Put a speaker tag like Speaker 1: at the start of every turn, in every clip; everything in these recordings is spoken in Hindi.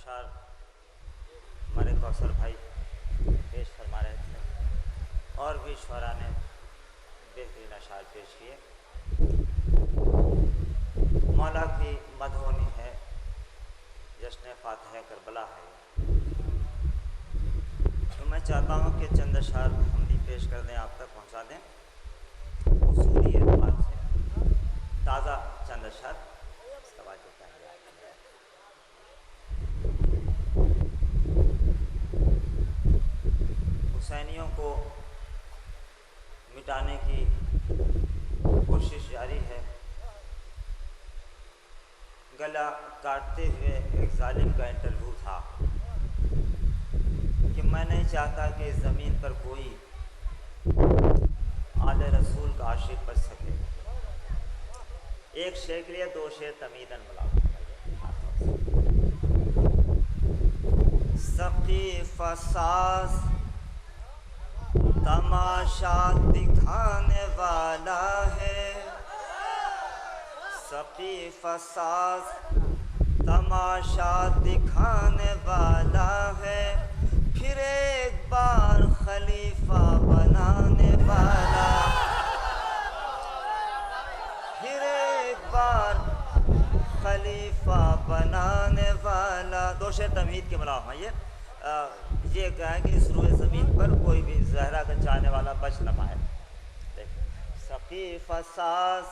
Speaker 1: अशार हमारे कौसर भाई पेश फरमा रहे थे और भी शुरा ने बेहतरीन अशार पेश किए। मौला की मधोनी है, जश्न फातह करबला है। तो मैं चाहता हूँ कि चंद अशार हम भी पेश कर दें, आप तक पहुँचा दें उसूली एतबार से ताज़ा चंद अशार हुसैनियों को मिटाने की कोशिश जारी है। गला काटते हुए एक जालिम का इंटरव्यू था कि मैं नहीं चाहता कि इस ज़मीन पर कोई आले रसूल का आशिक बच सके। एक शेर के लिए दो शेर तमीदन बुला सबकी फसास तमाशा दिखाने वाला है, सबकी फसास तमाशा दिखाने वाला है, फिर एक बार खलीफा बनाने वाला, फिर एक बार खलीफा बनाने वाला। दो शेर तमहीद के मुलाम है। ये कहें कि इस रूए ज़मीन पर कोई भी जहरा का चाहने वाला बच न पाए। सफ़ी फसास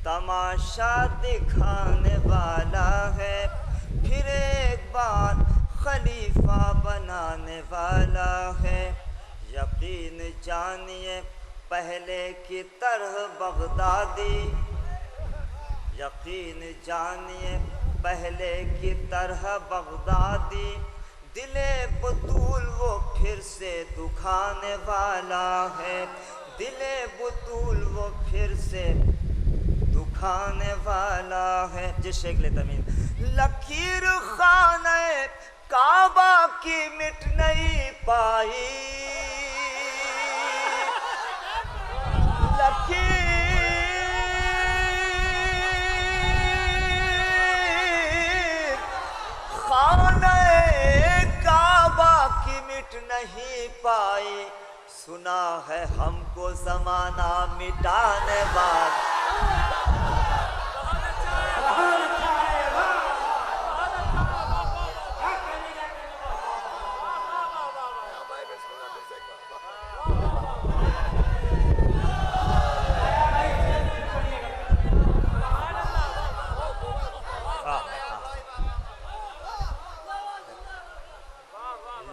Speaker 1: तमाशा दिखाने वाला है, फिर एक बार खलीफा बनाने वाला है। यकीन जानिए पहले की तरह बगदादी, यकीन जानिए पहले की तरह बगदादी, दिले बतूल वो फिर से दुखाने वाला है, दिले बतूल वो फिर से दुखाने वाला है। जिस शेखले तमीन लकीर खाने काबा की मिट नहीं पाई, लकीर खाने काबा की मिट नहीं पाई, सुना है हमको ज़माना मिटाने वाला।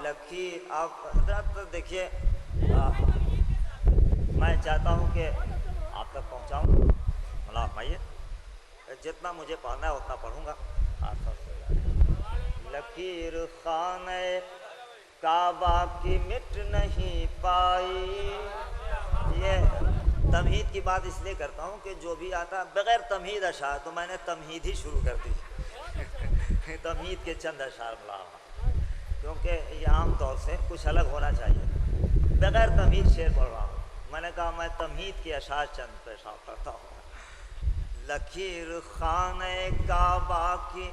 Speaker 1: लकीर आप तो देखिए, मैं चाहता हूँ कि आप तक पहुँचाऊँ। मतलब भाई जितना मुझे पढ़ना है उतना पढ़ूँगा। लकीर खाने काबा की मिट नहीं पाई। ये तमहीद की बात इसलिए करता हूँ कि जो भी आता बग़ैर तमहीद अशार, तो मैंने तमहीद ही शुरू कर दी तमहीद के चंद अशार बुला, क्योंकि ये आम तौर से कुछ अलग होना चाहिए। बग़ैर तमहीद शेर पढ़ रहा हूँ, मैंने कहा मैं तमहीद के अशार चंद पेशा करता हूँ। लकीर खाने काबा की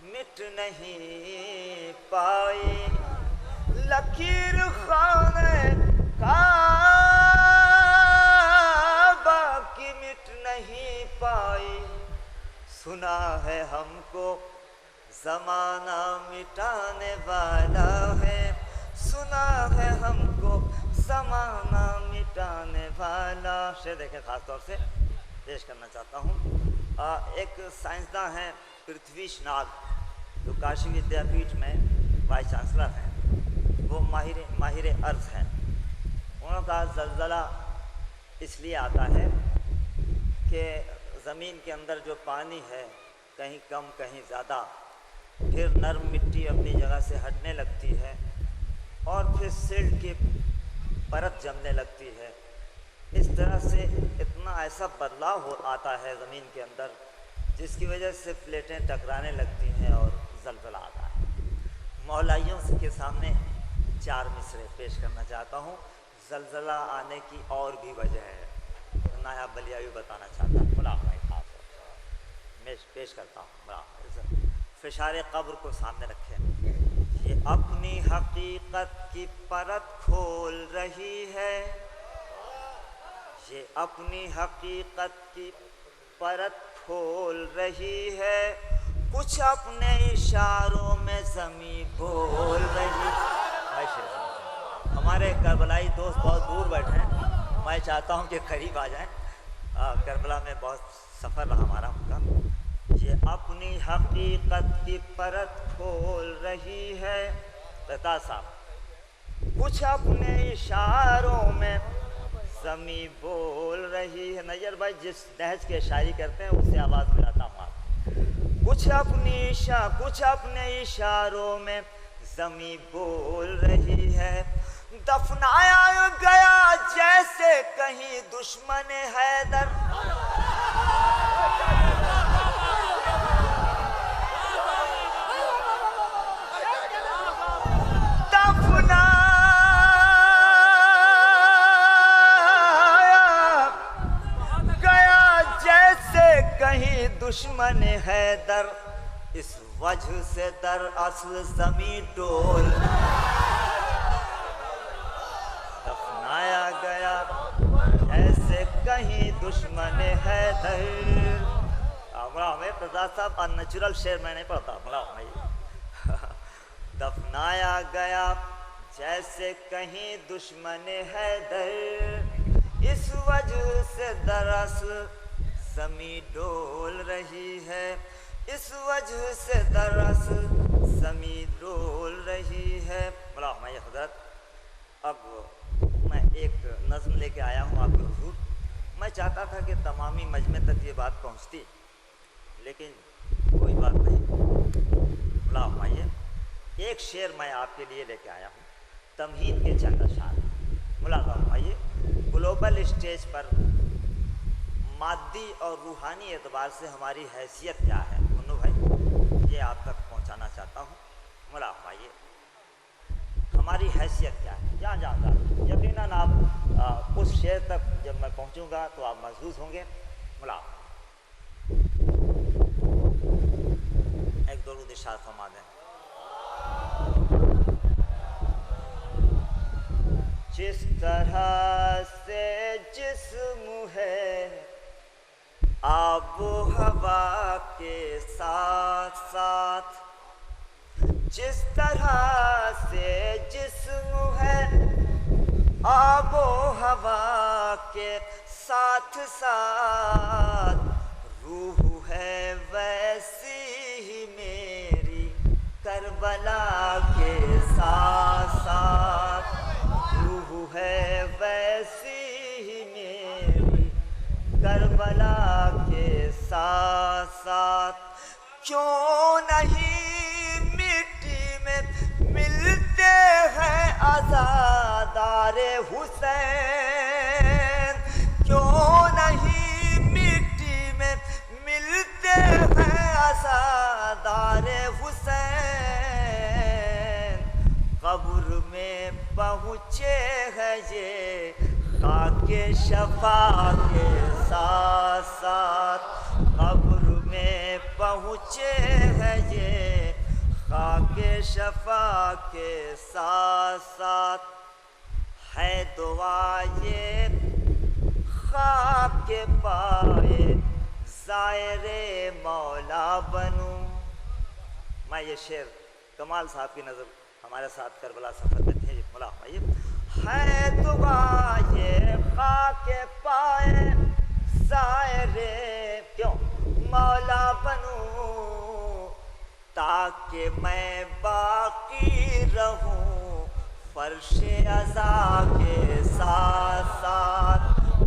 Speaker 1: मिट नहीं पाई, लकीर खाने काबा की मिट नहीं पाई, सुना है हमको ज़माना मिटाने वाला है, सुना है हमको ज़माना मिटाने वाला। शेर देखें ख़ास तौर से पेश करना चाहता हूँ। एक साइंसदान हैं पृथ्वीश नाग, जो काशी विद्यापीठ में वाइस चांसलर हैं, वो माहिर अर्ज़ हैं। उन्होंने कहा ज़लज़ला इसलिए आता है कि ज़मीन के अंदर जो पानी है कहीं कम कहीं ज़्यादा, फिर नरम मिट्टी अपनी जगह से हटने लगती है और फिर सिल्ट की परत जमने लगती है। इस तरह से इतना ऐसा बदलाव आता है ज़मीन के अंदर, जिसकी वजह से प्लेटें टकराने लगती हैं और ज़लज़ला आता है। मौलाइयों के सामने चार मिसरे पेश करना चाहता हूँ। ज़लज़ला आने की और भी वजह है, नायाब बलियावी बताना चाहता हूँ। खुला भाई खास मैं पेश करता हूँ। फिशार कब्र को सामने रखें। ये अपनी हकीकत की परत खोल रही है, ये अपनी हकीकत की परत खोल रही है, कुछ अपने इशारों में ज़मीं बोल रही है। हमारे करबलाई दोस्त बहुत दूर बैठे हैं, मैं चाहता हूं कि करीब आ जाएं। करबला में बहुत सफ़र रहा हमारा उनका। ये अपनी हकीकत की परत खोल रही है, बता साहब, कुछ अपने इशारों में ज़मीं बोल रही है। नैयर भाई जिस लहज की शायरी करते हैं उससे आवाज़ मिलाता हूँ आप। कुछ अपने इशारों में ज़मीं बोल रही है, दफनाया गया जैसे कहीं दुश्मन हैदर। कहीं दुश्मन हैदर, इस वजह से दरअसल ज़मीं डोल दफनाया गया जैसे कहीं दुश्मन हैदर। हमें प्रसाद साहब अननेचुरल शेर मैं नहीं पढ़ता, दफनाया गया जैसे कहीं दुश्मन हैदर, इस वजह से दरअसल ज़मीं डोल रही है, इस वजह से दरअसल ज़मीं डोल रही है। बोला मैं हज़रत, अब मैं एक नज़्म लेके आया हूँ आपके हुजूर। मैं चाहता था कि तमामी मजमे तक ये बात पहुँचती, लेकिन कोई बात नहीं। बोला मैं एक शेर मैं आपके लिए लेके आया हूँ, तमहीद के चंद अशार। बोला भाई, ग्लोबल स्टेज पर मादी और रूहानी एतबार से हमारी हैसियत क्या है, मुन्नू भाई ये आप तक पहुंचाना चाहता हूँ। मुला भाई, हमारी हैसियत क्या है, जहाँ जहाँ यकीनन आप उस शेर तक जब मैं पहुँचूँगा तो आप महसूस होंगे। मुला एक दो दिशा फरमा दें। जिस तरह से जिस्म है आबो हवा के साथ साथ, जिस तरह से जिस्म है आबो हवा के साथ साथ, रूह है वैसी ही मेरी करबला के साथ साथ, रूह है वैसी ही मेरी करबला के साथ साथ। क्यों नहीं मिट्टी में मिलते हैं आज़ादारे हुसैन, क्यों नहीं मिट्टी में मिलते हैं आज़ादारे हुसैन। कब्र में पहुँचे हैं ये खाके शफा के साथ साथ, कब्र में पहुँचे हैं ये खाके शफा के साथ साथ। है दुआ ये खाके पाए ज़ायरे मौला बनूं। मैं ये शेर कमाल साहब की नज़र हमारे साथ करबला सफ़र में थे। बोला भाई, है दुआ ये खाके पाए ज़ायरे क्यों मौला बनूं, ताकि मैं बाकी रहूं फर्शे अज़ा के साथ साथ,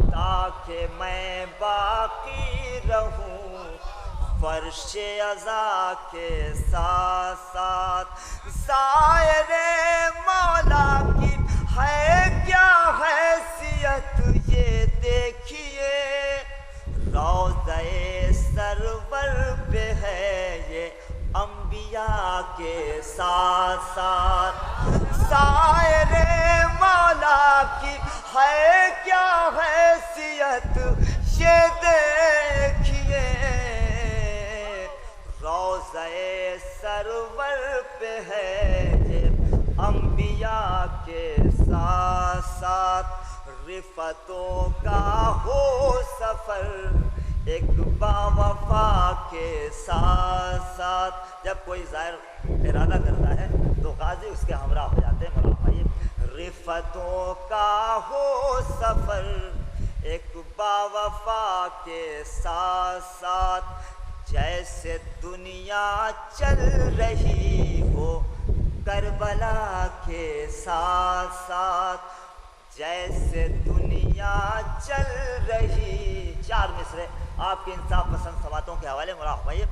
Speaker 1: ताकि मैं बाकी रहूं फर्शे अज़ा के साथ साथ। ज़ायरे मौला की है क्या हैसियत ये देखिए, रौज़े सरवर पे है ये अंबिया के साथ साथ। ज़ायरे मौला की है क्या हैसियत ये देखिए, रौज़े सरवर पे है के साथ साथ रिफतों का हो सफर, एक बावफा के साथ साथ। जब कोई ज़ाहिर इरादा करता है तो गाजी उसके हमरा हो जाते हैं। भाई रिफतों का हो सफर, एक बावफा के साथ साथ, जैसे दुनिया चल रही हो करबला के साथ साथ, जैसे दुनिया चल रही। चार मिसरे आपके इंसाफ पसंद समातों के हवाले मुराद भाई।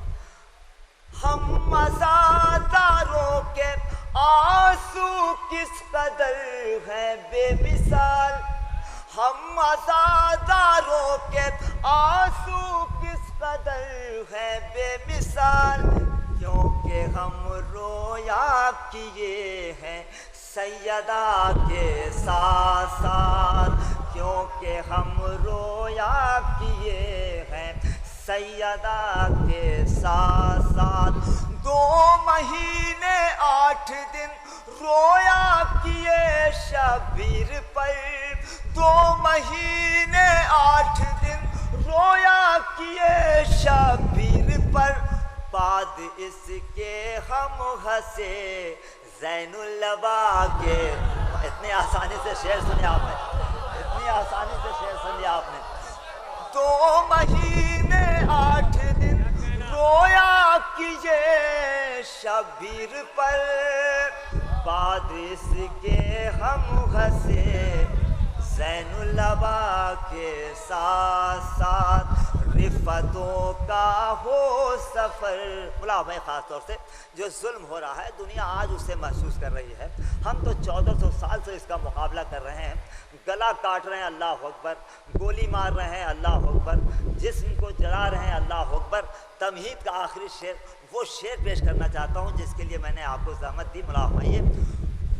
Speaker 1: हम मज़ादारों के आंसू किस कदर हैं बेमिसाल, हम मज़ादारों के आंसू किस कदर हैं बेमिसाल, क्योंकि हम रोया किए हैं सैयदा के साथ साथ, क्योंकि हम रोया किए हैं सैयदा के साथ साथ। 2 महीने 8 दिन रोया किए शबीर पर, 2 महीने 8 दिन रोया किए शबीर पर, बाद इसके हम हंसे ज़ैनुल लबा के। इतनी आसानी से शेर सुने आपने, इतनी आसानी से शेर सुनिए आपने। 2 महीने 8 दिन रोया किए शबीर पर, बाद इसके हम हंसे ज़ैनुल लबा के साथ साथ, रिफतों का हो सफ़र। बोला मैं ख़ास तौर से जो जुल्म हो रहा है दुनिया आज उसे महसूस कर रही है। हम तो 1400 साल से इसका मुकाबला कर रहे हैं, गला काट रहे हैं अल्लाह अकबर, गोली मार रहे हैं अल्लाह अकबर, जिस्म को जला रहे हैं अल्लाह अकबर। तमहीद का आखिरी शेर, वो शेर पेश करना चाहता हूँ जिसके लिए मैंने आपको ज़हमत दी। मुला भाई,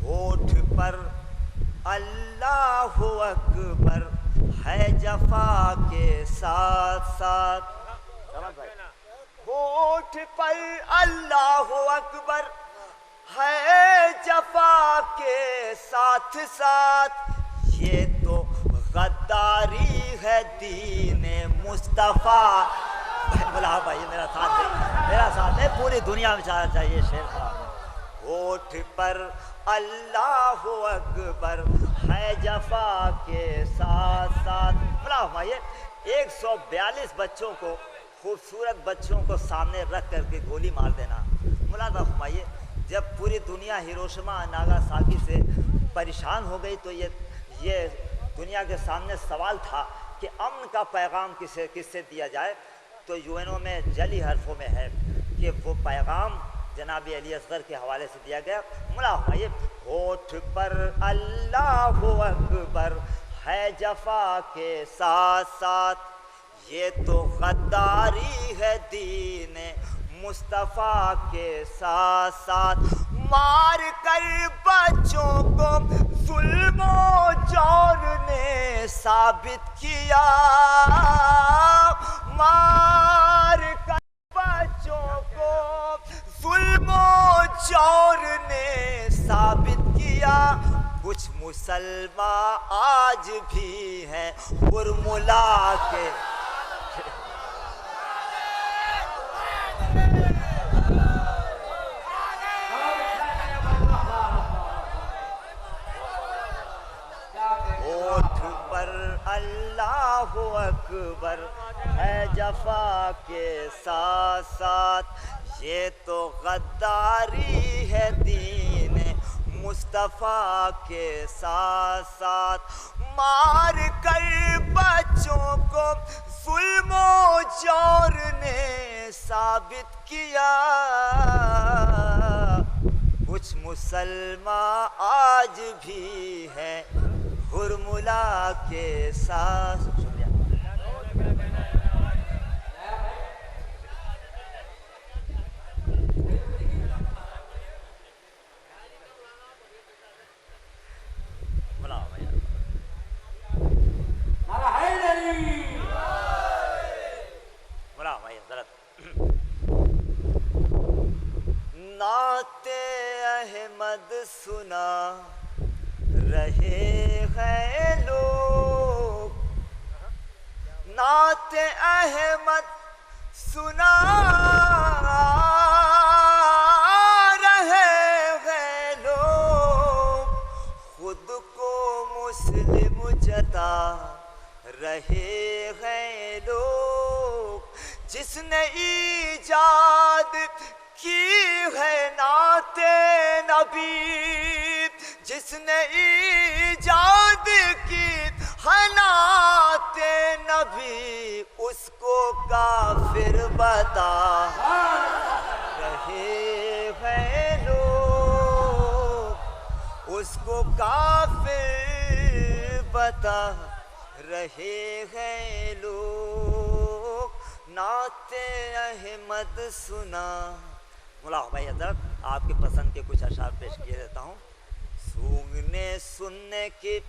Speaker 1: होठ पर अल्लाह अकबर है जफा के साथ साथ, होठ पर अल्लाह अकबर है जफा के साथ साथ, ये तो गद्दारी है दीने मुस्तफ़ा। बोला भाई मेरा साथ है, पूरी दुनिया में जाना चाहिए शेर। होठ पर अल्लाह अकबर है जफा के साथ साथ। बोला भाई 142 बच्चों को, खूबसूरत बच्चों को सामने रख करके गोली मार देना। मुलादा फरमाइए, जब पूरी दुनिया हिरोशिमा नागासाकी से परेशान हो गई तो ये दुनिया के सामने सवाल था कि अमन का पैगाम किससे दिया जाए। तो यूएनओ में जली हरफों में है कि वो पैगाम जनाब अली असगर के हवाले से दिया गया। मुला फरमाइए, होठ पर अल्लाह अकबर है जफा के साथ साथ, ये तो गद्दारी है दीन मुस्तफ़ा के साथ साथ, मार कर बच्चों को जुल्मो जौर ने साबित किया, मार कर बच्चों को जुल्मो जौर ने साबित किया। कुछ मुसलमान आज भी हैं उर्मुला के। होठ पर अल्लाह अकबर है जफा के साथ साथ, ये तो गद्दारी है दीन मुस्तफ़ा के साथ साथ, मार कर बच्चों को जुल्मो जौर ने साबित किया। कुछ मुसलमान आज भी हैं हुरमुला के साथ। नाते अहमद सुना रहे हैं लोग, नाते अहमद सुना रहे हैं लोग, खुद को मुस्लिम जता रहे हैं लोग। जिसने ईजाद की है नाते नबी, जिसने ईजाद की है नाते नबी, उसको काफिर बता रहे हैं लोग, उसको काफिर बता रहे हैं लोग। नाते अहमद सुना। मुला भाई हजरत, आपके पसंद के कुछ अशार पेश किए देता हूँ। सूंघने सुनने की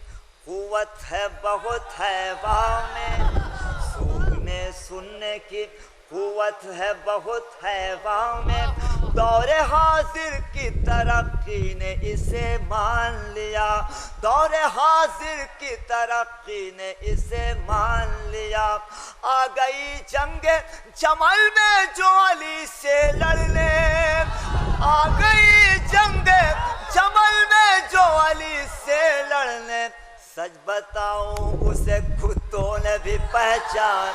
Speaker 1: कुव्वत है बहुत हैवान में, सूंघने सुनने की कुव्वत है बहुत हैवान में, दौरे हाजिर की तरक्की ने इसे मान लिया, दौरे हाजिर की तरक्की ने इसे मान लिया। आ गई जंगे जमल में जो अली से लड़ने, आ गई जंगे जमल में जो अली से लड़ने, सच बताऊं उसे कुत्तों ने भी पहचान